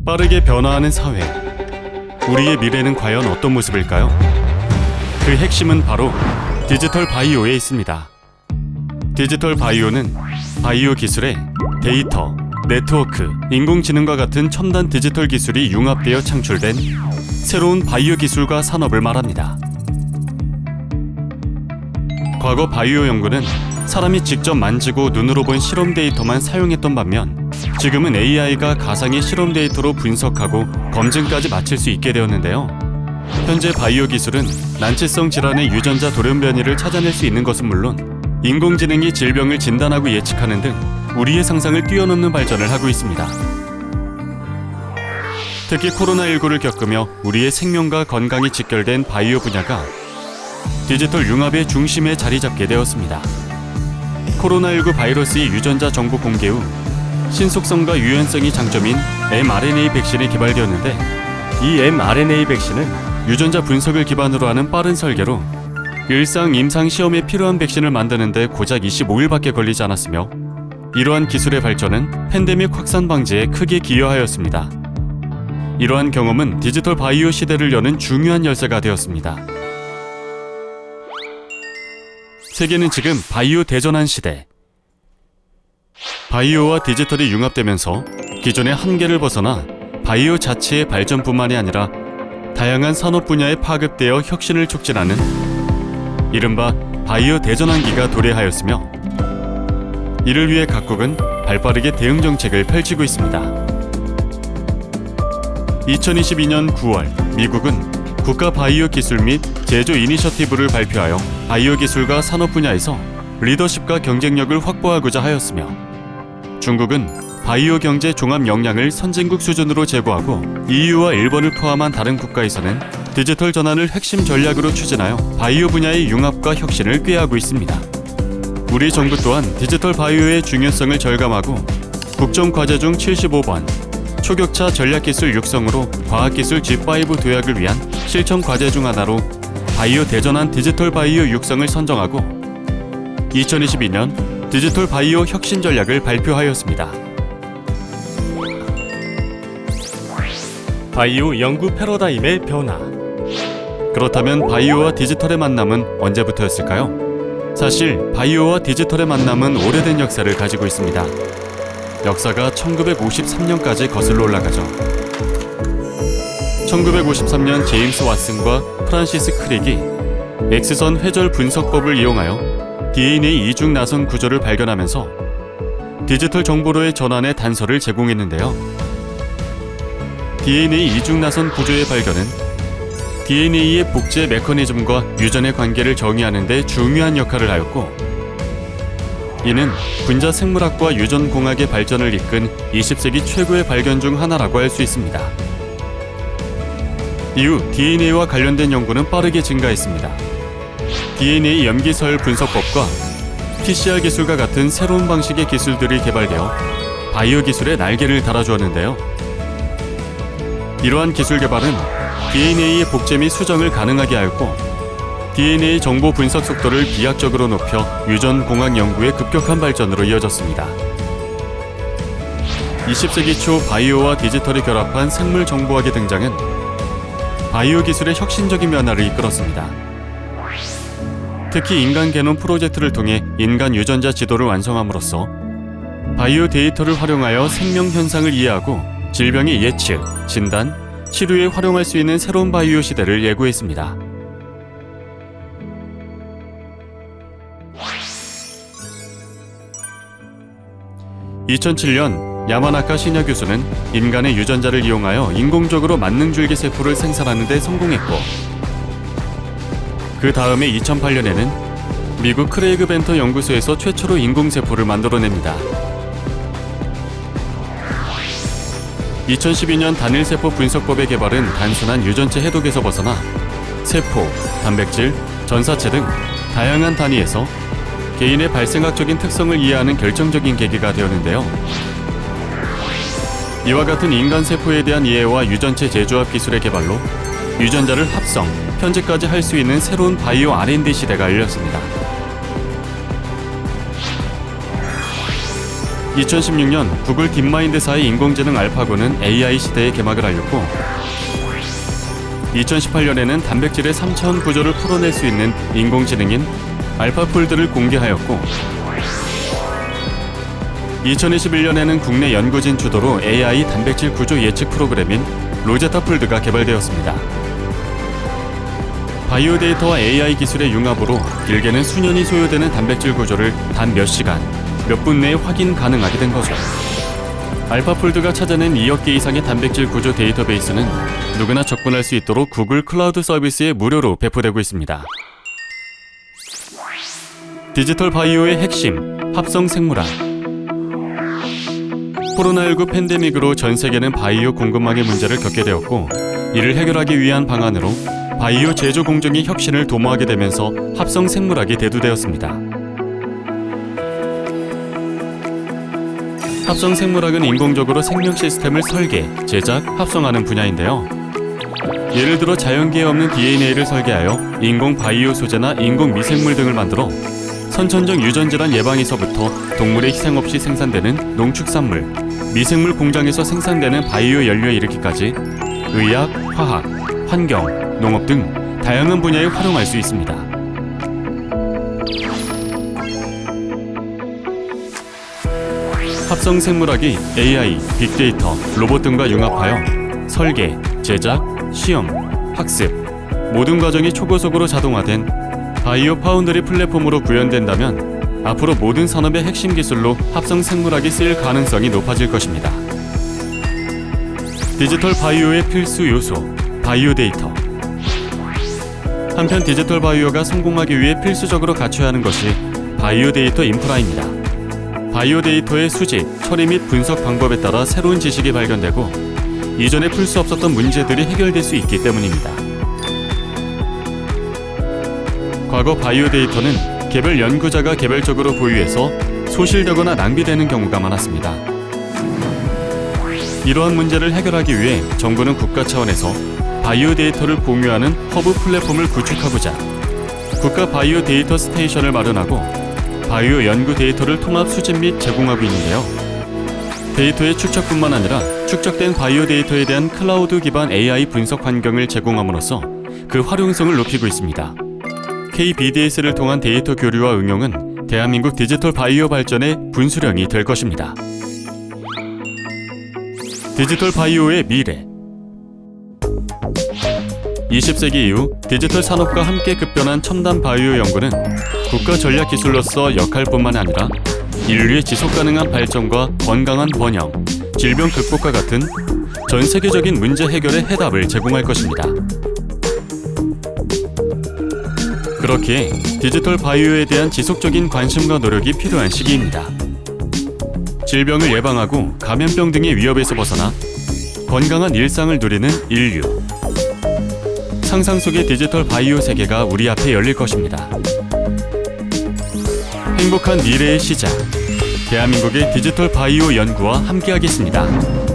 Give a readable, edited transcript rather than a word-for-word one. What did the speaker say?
빠르게 변화하는 사회. 우리의 미래는 과연 어떤 모습일까요? 그 핵심은 바로 디지털 바이오에 있습니다. 디지털 바이오는 바이오 기술에 데이터, 네트워크, 인공지능과 같은 첨단 디지털 기술이 융합되어 창출된 새로운 바이오 기술과 산업을 말합니다. 과거 바이오 연구는 사람이 직접 만지고 눈으로 본 실험 데이터만 사용했던 반면 지금은 AI가 가상의 실험 데이터로 분석하고 검증까지 마칠 수 있게 되었는데요. 현재 바이오 기술은 난치성 질환의 유전자 돌연 변이를 찾아낼 수 있는 것은 물론 인공지능이 질병을 진단하고 예측하는 등 우리의 상상을 뛰어넘는 발전을 하고 있습니다. 특히 코로나19를 겪으며 우리의 생명과 건강이 직결된 바이오 분야가 디지털 융합의 중심에 자리 잡게 되었습니다. 코로나19 바이러스의 유전자 정보 공개 후 신속성과 유연성이 장점인 mRNA 백신이 개발되었는데, 이 mRNA 백신은 유전자 분석을 기반으로 하는 빠른 설계로 일상 임상 시험에 필요한 백신을 만드는 데 고작 25일밖에 걸리지 않았으며, 이러한 기술의 발전은 팬데믹 확산 방지에 크게 기여하였습니다. 이러한 경험은 디지털 바이오 시대를 여는 중요한 열쇠가 되었습니다. 세계는 지금 바이오 대전환 시대. 바이오와 디지털이 융합되면서 기존의 한계를 벗어나 바이오 자체의 발전뿐만이 아니라 다양한 산업 분야에 파급되어 혁신을 촉진하는 이른바 바이오 대전환기가 도래하였으며, 이를 위해 각국은 발빠르게 대응 정책을 펼치고 있습니다. 2022년 9월 미국은 국가 바이오 기술 및 제조 이니셔티브를 발표하여 바이오 기술과 산업 분야에서 리더십과 경쟁력을 확보하고자 하였으며, 중국은 바이오 경제 종합 역량을 선진국 수준으로 제고하고 EU와 일본을 포함한 다른 국가에서는 디지털 전환을 핵심 전략으로 추진하여 바이오 분야의 융합과 혁신을 꾀하고 있습니다. 우리 정부 또한 디지털 바이오의 중요성을 절감하고 국정 과제 중 75번 초격차 전략기술 육성으로 과학기술 G5 도약을 위한 실천 과제 중 하나로 바이오 대전환 디지털 바이오 육성을 선정하고 2022년 디지털 바이오 혁신 전략을 발표하였습니다. 바이오 연구 패러다임의 변화. 그렇다면 바이오와 디지털의 만남은 언제부터였을까요? 사실 바이오와 디지털의 만남은 오래된 역사를 가지고 있습니다. 역사가 1953년까지 거슬러 올라가죠. 1953년 제임스 왓슨과 프란시스 크릭이 X선 회절 분석법을 이용하여 DNA 이중 나선 구조를 발견하면서 디지털 정보로의 전환의 단서를 제공했는데요. DNA 이중 나선 구조의 발견은 DNA의 복제 메커니즘과 유전의 관계를 정의하는 데 중요한 역할을 하였고, 이는 분자 생물학과 유전공학의 발전을 이끈 20세기 최고의 발견 중 하나라고 할 수 있습니다. 이후 DNA와 관련된 연구는 빠르게 증가했습니다. DNA 염기서열 분석법과 PCR 기술과 같은 새로운 방식의 기술들이 개발되어 바이오 기술의 날개를 달아주었는데요. 이러한 기술 개발은 DNA의 복제 및 수정을 가능하게 하였고, DNA 정보 분석 속도를 비약적으로 높여 유전공학 연구의 급격한 발전으로 이어졌습니다. 20세기 초 바이오와 디지털이 결합한 생물정보학의 등장은 바이오 기술의 혁신적인 변화를 이끌었습니다. 특히 인간 게놈 프로젝트를 통해 인간 유전자 지도를 완성함으로써 바이오 데이터를 활용하여 생명 현상을 이해하고 질병의 예측, 진단, 치료에 활용할 수 있는 새로운 바이오 시대를 예고했습니다. (2007년) 야마나카 시녀 교수는 인간의 유전자를 이용하여 인공적으로 만능줄기 세포를 생산하는 데 성공했고, 그 다음에 2008년에는 미국 크레이그 벤터 연구소에서 최초로 인공세포를 만들어냅니다. 2012년 단일세포 분석법의 개발은 단순한 유전체 해독에서 벗어나 세포, 단백질, 전사체 등 다양한 단위에서 개인의 발생학적인 특성을 이해하는 결정적인 계기가 되었는데요. 이와 같은 인간 세포에 대한 이해와 유전체 재조합 기술의 개발로 유전자를 합성, 편집까지 할 수 있는 새로운 바이오 R&D 시대가 열렸습니다. 2016년 구글 딥마인드사의 인공지능 알파고는 AI 시대의 개막을 알렸고 2018년에는 단백질의 3차원 구조를 풀어낼 수 있는 인공지능인 알파폴드를 공개하였고 2021년에는 국내 연구진 주도로 AI 단백질 구조 예측 프로그램인 로제타폴드가 개발되었습니다. 바이오 데이터와 AI 기술의 융합으로 길게는 수년이 소요되는 단백질 구조를 단 몇 시간, 몇 분 내에 확인 가능하게 된 거죠. 알파폴드가 찾아낸 2억 개 이상의 단백질 구조 데이터베이스는 누구나 접근할 수 있도록 구글 클라우드 서비스에 무료로 배포되고 있습니다. 디지털 바이오의 핵심, 합성 생물학. 코로나19 팬데믹으로 전 세계는 바이오 공급망의 문제를 겪게 되었고, 이를 해결하기 위한 방안으로 바이오 제조 공정의 혁신을 도모하게 되면서 합성 생물학이 대두되었습니다. 합성 생물학은 인공적으로 생명 시스템을 설계, 제작, 합성하는 분야인데요. 예를 들어 자연계에 없는 DNA를 설계하여 인공 바이오 소재나 인공 미생물 등을 만들어 선천적 유전질환 예방에서부터 동물의 희생 없이 생산되는 농축산물, 미생물 공장에서 생산되는 바이오 연료에 이르기까지 의학, 화학, 환경, 농업 등 다양한 분야에 활용할 수 있습니다. 합성 생물학이 AI, 빅데이터, 로봇 등과 융합하여 설계, 제작, 시험, 학습 모든 과정이 초고속으로 자동화된 바이오 파운드리 플랫폼으로 구현된다면 앞으로 모든 산업의 핵심 기술로 합성 생물학이 쓰일 가능성이 높아질 것입니다. 디지털 바이오의 필수 요소, 바이오 데이터. 한편 디지털 바이오가 성공하기 위해 필수적으로 갖춰야 하는 것이 바이오 데이터 인프라입니다. 바이오 데이터의 수집, 처리 및 분석 방법에 따라 새로운 지식이 발견되고 이전에 풀 수 없었던 문제들이 해결될 수 있기 때문입니다. 과거 바이오 데이터는 개별 연구자가 개별적으로 보유해서 소실되거나 낭비되는 경우가 많았습니다. 이러한 문제를 해결하기 위해 정부는 국가 차원에서 바이오 데이터를 공유하는 허브 플랫폼을 구축하고자 국가 바이오 데이터 스테이션을 마련하고 바이오 연구 데이터를 통합 수집 및 제공하고 있는데요. 데이터의 축적뿐만 아니라 축적된 바이오 데이터에 대한 클라우드 기반 AI 분석 환경을 제공함으로써 그 활용성을 높이고 있습니다. KBDS를 통한 데이터 교류와 응용은 대한민국 디지털 바이오 발전의 분수령이 될 것입니다. 디지털 바이오의 미래. 20세기 이후 디지털 산업과 함께 급변한 첨단 바이오 연구는 국가 전략 기술로서 역할뿐만 아니라 인류의 지속가능한 발전과 건강한 번영, 질병 극복과 같은 전 세계적인 문제 해결의 해답을 제공할 것입니다. 그렇기에 디지털 바이오에 대한 지속적인 관심과 노력이 필요한 시기입니다. 질병을 예방하고 감염병 등의 위협에서 벗어나 건강한 일상을 누리는 인류. 상상 속의 디지털 바이오 세계가 우리 앞에 열릴 것입니다. 행복한 미래의 시작. 대한민국의 디지털 바이오 연구와 함께하겠습니다.